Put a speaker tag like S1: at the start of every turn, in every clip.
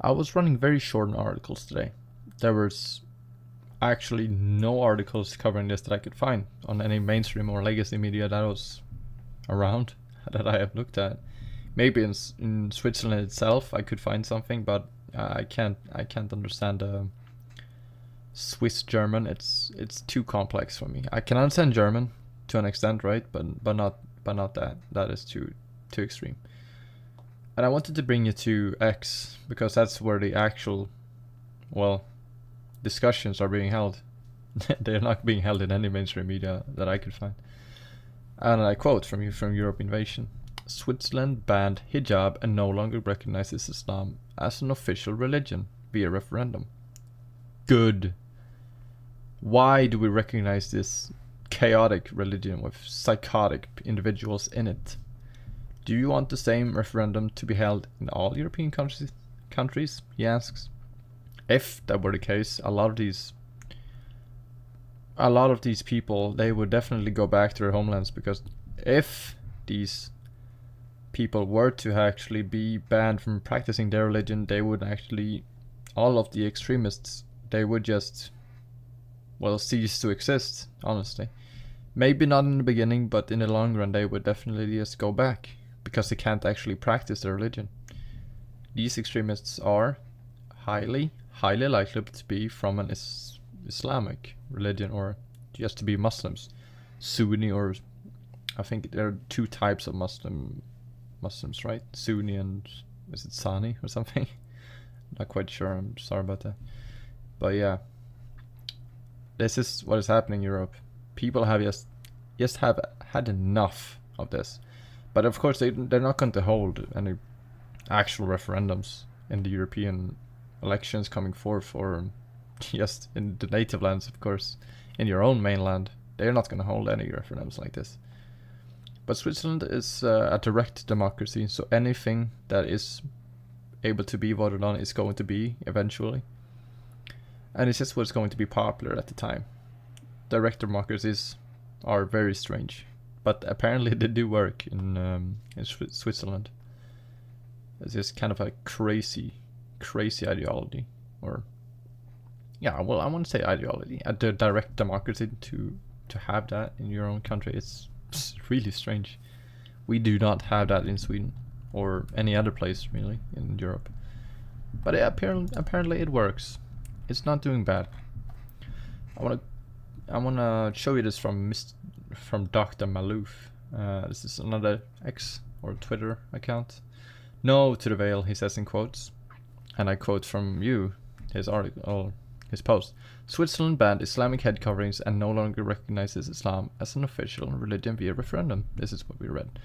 S1: I was running very short on articles today. There was actually no articles covering this that I could find on any mainstream or legacy media that was around that I have looked at. Maybe in Switzerland itself I could find something, but I can't understand Swiss German. It's too complex for me. I can understand German to an extent, right? But not that. That is too extreme. And I wanted to bring you to X because that's where the actual, well, discussions are being held. They're not being held in any mainstream media that I could find. And I quote from Europe Invasion. Switzerland banned hijab and no longer recognizes Islam as an official religion via referendum. Good. Why do we recognize this chaotic religion with psychotic individuals in it? Do you want the same referendum to be held in all European countries? He asks. If that were the case, a lot of these people, they would definitely go back to their homelands, because if these people were to actually be banned from practicing their religion, they would actually, all of the extremists, they would just, well, cease to exist, honestly. Maybe not in the beginning, but in the long run they would definitely just go back, because they can't actually practice their religion. These extremists are highly likely to be from an Islamic religion, or just to be Muslims. Sunni, or I think there are two types of Muslims, right? Sunni and, is it Sani or something? Not quite sure, I'm sorry about that. But yeah, this is what is happening in Europe. People have just have had enough of this. But of course they're not going to hold any actual referendums in the European elections coming forth, or just in the native lands, of course, in your own mainland. They're not going to hold any referendums like this. But Switzerland is a direct democracy, so anything that is able to be voted on is going to be eventually. And it's just what's going to be popular at the time. Direct democracies are very strange, but apparently they do work in Switzerland. It's just kind of a crazy ideology, or yeah, well, I want to say ideology. A direct democracy, to have that in your own country, it's really strange. We do not have that in Sweden or any other place really in Europe. But yeah, apparently it works. It's not doing bad. I wanna show you this from Dr. Malouf. This is another X or Twitter account. No to the veil, he says in quotes, and I quote from his article, his post. Switzerland banned Islamic head coverings and no longer recognizes Islam as an official religion via referendum. This is what we read.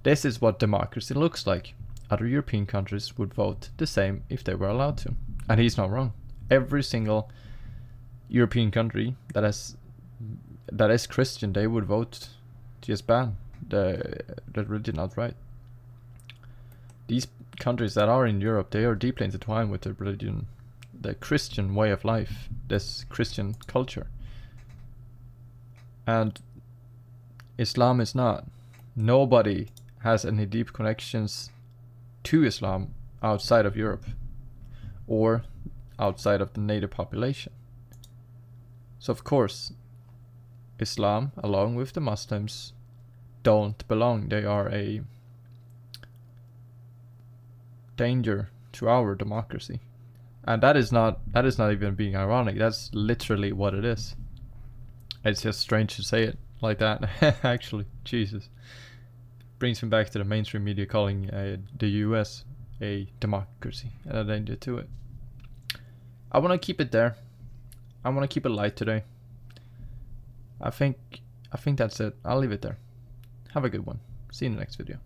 S1: This is what democracy looks like. Other European countries would vote the same if they were allowed to. And he's not wrong. Every single European country that is Christian, they would vote to just ban the religion outright. These countries that are in Europe, they are deeply intertwined with the religion, the Christian way of life, this Christian culture. And Islam is not. Nobody has any deep connections to Islam outside of Europe or outside of the native population. So of course, Islam, along with the Muslims, don't belong. They are a danger to our democracy. And that is not even being ironic. That's literally what it is. It's just strange to say it like that. Actually, Jesus. Brings me back to the mainstream media calling the US a democracy and a danger to it. I want to keep it there. I want to keep it light today. I think that's it. I'll leave it there. Have a good one. See you in the next video.